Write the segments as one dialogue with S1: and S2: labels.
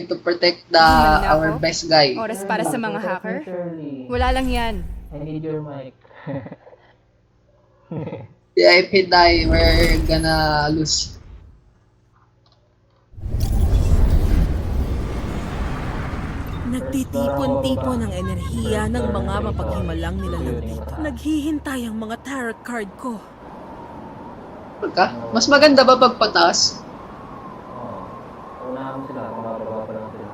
S1: to protect our best guy.
S2: Oras para sa mga hacker?
S3: Shirley,
S2: Wala lang yan.
S3: I need your mic.
S1: Yeah, if he die, we're gonna lose.
S4: Nagtitipon-tipon ang enerhiya ng mga mapaghimalang nilalang dito. Naghihintay ang mga tarot card ko.
S1: Ka? Mas maganda ba pag pataas?
S3: Unahan mo sila, kung mababa pa lang sila.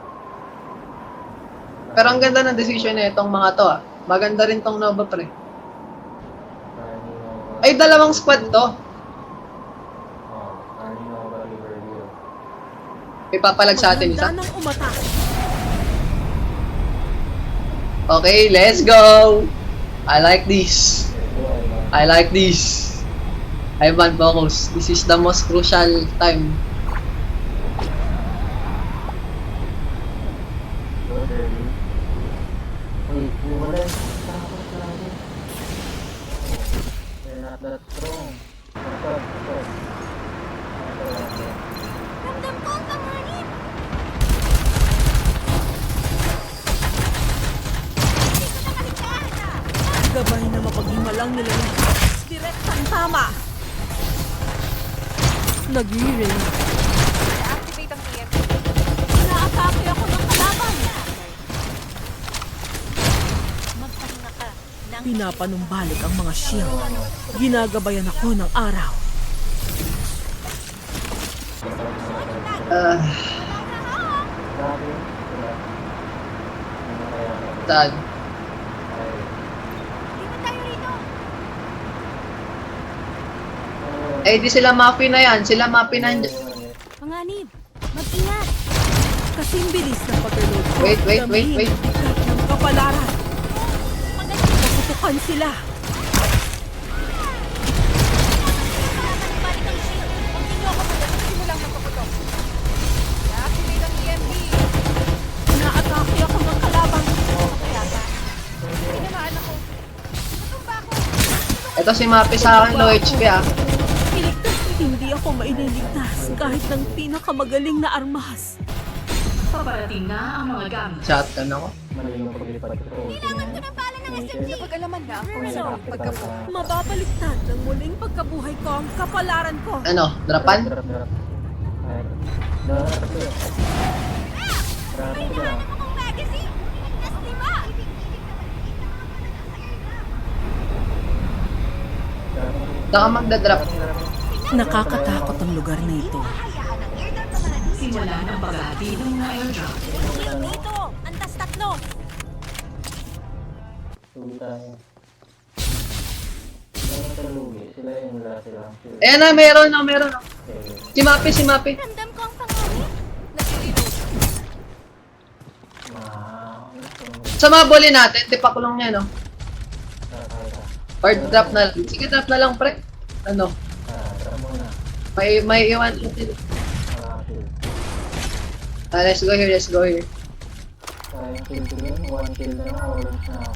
S1: Pero ang ganda ng decision na itong mga to ah. Maganda rin tong Nova pre. Ay, dalawang squad to. Ipapalag sa atin isa.
S4: Maganda ng umatak.
S1: Okay, let's go! I like this. I like this. Ivan, focus. This is the most crucial time.
S3: Wait, wala yung takot lagi. They're not that strong.
S5: Ramdam ko ang panganib! Hindi ko nakaligtaan!
S4: Gabay na mapaghimalang nilalang. Direktang tama. Nag-i-ring.
S2: Activate ang EMP.
S4: Naatake ako ng kalaban.
S5: Magpahinga ka ng
S4: Pinapanumbalik ang mga shield. Ginagabayan ako ng araw.
S1: Saan?
S5: Di ba tayo rito?
S1: Eh, di sila Mapi na yan. Sila Mapi na yan.
S5: Panganib! Mag-ingat!
S4: Kasing bilis ng pag-reload ko.
S1: Wait.
S4: Damihin ang bigat ng kapalaran. Nakutukan sila.
S5: Balik ang shield! Huwag ninyo ako
S2: Simulang magpaputok. Activate ang EMP.
S4: Naatake ako ng kalaban.
S2: Tinamaan ako. Natumba ako.
S1: Ito si Mapi sa akin, low HP ah.
S4: Iligtas, hindi ako maililigtas kahit ng pinakamagaling na armas.
S6: Paparating na ang mga gamit.
S1: Shotgun ako.
S3: Mali yung paglipad ko.
S5: Kailangan ko ng bala ng SMG!
S2: Napag-alaman na ang kung pagkapo.
S4: Mababaliktad ng muling pagkabuhay ko ang kapalaran ko.
S1: Ano? Drapan?
S3: Drop. Drop sila.
S5: May nahanap akong magazine! Ligtas, di ba?
S1: Saka magdadrop.
S4: Nakakatakot ang lugar na ito.
S5: Hayaan ang airdrop na manatili.
S6: Simula ng paghahati ng mga airdrop.
S5: Shield dito! Antas tatlo!
S3: Sugi tayo. Ano sa lugi? Sila yung wala silang shield.
S1: Ayan na, meron na. Si Mapi.
S5: Ramdam ko ang panganib!
S1: Sa mga boli natin, tipakulong niya, no? Or drop na lang. Sige, drop na lang, pre. Ano?
S3: Drop muna.
S1: May iwan.
S3: Shield.
S1: Let's go here.
S3: Sayang kill ko yun. 1 kill na lang. Orange na ako.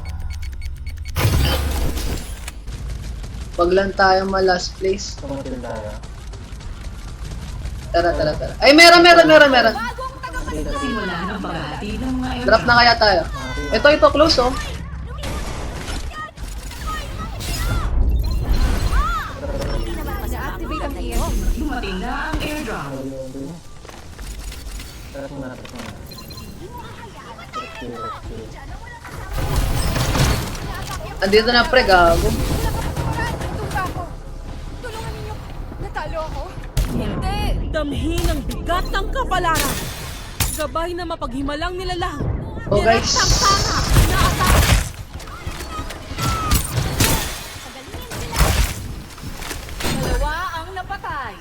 S1: Wag lang tayo ma-last place.
S3: Tumatil tayo.
S1: Tara. Ay, meron.
S6: Simula ng paghahati ng mga airdrop.
S1: Drop na kaya tayo. Ito, close, oh.
S5: Hindi naman masama ang
S2: Activate ang
S5: magdalo.
S2: EMP.
S6: Dumating na ang airdrop.
S3: Tras muna.
S1: Andito na, pre, gago.
S2: Natumba ako. Tulungan ninyo. Natalo ako. Hindi.
S4: Damhin ang bigat ng kapalaran. Gabay na mapaghimalang nilalang.
S1: Oh, guys.
S4: Direktang tama. Naatake.
S6: Dalawa ang napatay.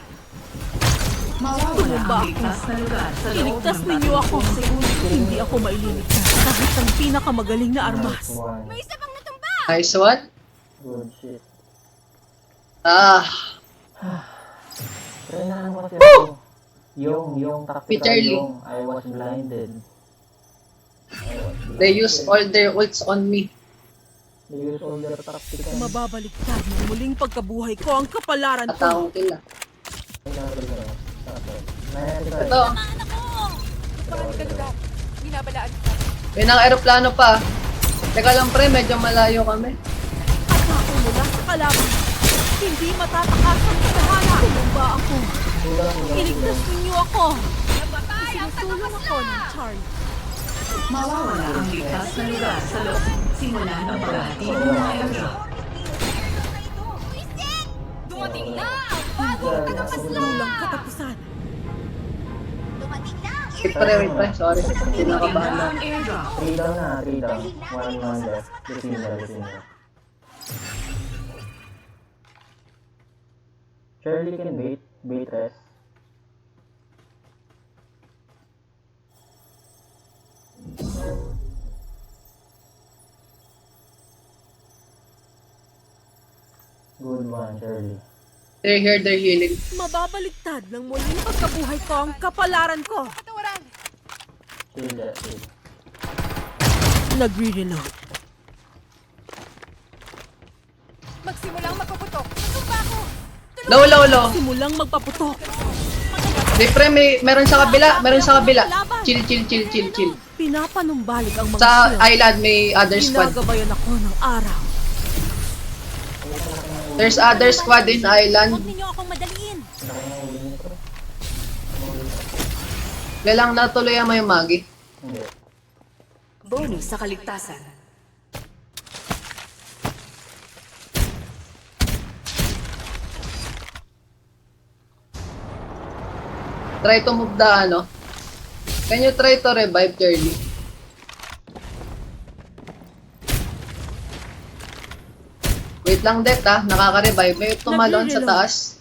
S6: Mawawala
S4: Tumumba
S6: ang
S4: ako.
S6: ligtas na lugar sa loob
S4: Iligtas
S6: ng
S4: ninyo
S6: 30
S4: ako.
S6: segundo.
S4: Hindi ako maililigtas kahit ang pinakamagaling na armas.
S5: May isa pang natumba!
S1: Nice one.
S3: Good shit.
S1: Ah,
S3: Pero inaano kasi ako. Yung tactical
S1: Peterly.
S3: yung I was blinded.
S1: they use all their ults on me.
S3: They use all their tactical.
S4: Mababaliktad ng muling pagkabuhay ko ang kapalaran ko.
S1: Atawang kila.
S3: Ito.
S1: Ito.
S2: Maraming ka lugar. Binabalaan kita.
S1: May naka-aeroplano pa. Teka lang pre, medyo malayo kami.
S4: Atake mula sa kalaban. Hindi matatakasan sa tahanan. Tumumba ako. Iligtas ninyo ako. Sinusulong ako ng Charlie.
S6: Mawawala ang ligtas na lugar sa loob. Simula ng paghahatid ng mga airdrop.
S2: Dumating na ang bagong tagapaslang!
S4: Walang katapusan.
S5: Dumating na ang
S1: Wait pre, sorry. Pinakabahan na.
S6: Ang airdrop.
S3: 3 down na, 3 down. 1 left. Lucinda. Shirley can bait rest. Good one, Shirley.
S1: They're here, they're healing.
S4: Mababaligtad ng muling pagkabuhay ko ang kapalaran ko.
S2: Katawaran!
S3: Chill that, chill.
S4: Nagre-reload.
S2: Magsimulang magpaputok. Tumba ako!
S1: Low.
S4: Simulang magpaputok.
S1: Di pre, meron sa kabila. Chill.
S4: Pinapanumbalik ang mga
S1: Sa
S4: shield.
S1: island may other squad.
S4: Ginagabayan ako ng araw.
S1: There's other squad in island.
S4: ninyo akong madaliin.
S1: Galang natuloy ang may magi.
S3: Hindi.
S6: Bonus sa kaligtasan.
S1: Try to move the ano. Can you try to revive Charlie? Wait lang det ha, nakaka-revive. May tumalon sa taas.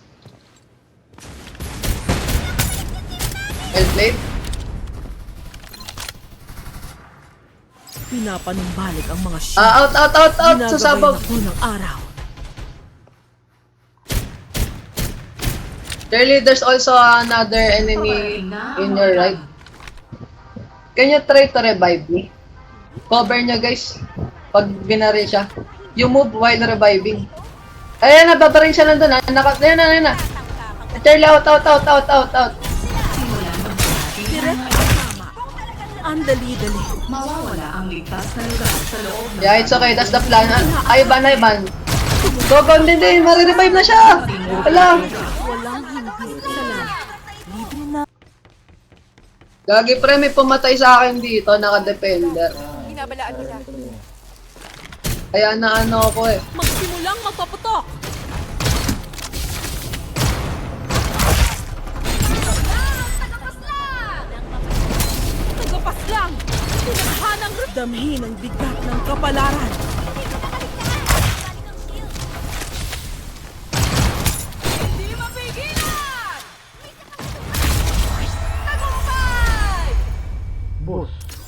S1: Hellblade?
S4: Pinapanumbalik ang mga shield.
S1: Out!
S4: Ginagabayan
S1: Sasabog!
S4: ako ng araw.
S1: Charlie, there's also another enemy in your right. Can you try to revive me? Cover niya guys. Pag binaril siya. You move while reviving. Ayan na, babarin siya nandun ha. Ayan na. Charlie, out.
S6: Simula ng paghahatid ng mga
S4: Direkto tama. Ang dali-dali.
S6: Mawawala ang ligtas na lugar sa loob ng
S1: Yeah, it's okay. That's the plan. Ivan. Go, hindi. Marirevive na siya. Wala.
S4: Walang hindi sa lang. Libre na.
S1: Gagi pre, may pumatay sa akin dito. Naka-defender.
S2: Binabalaan kita.
S1: Kaya na ano ako eh.
S4: Magsimulang magpaputok. Tagapaslang. Tinahanang damhin ang bigat ng kapalaran.
S2: Hindi mapigilan! Tagumpay!
S3: Boost.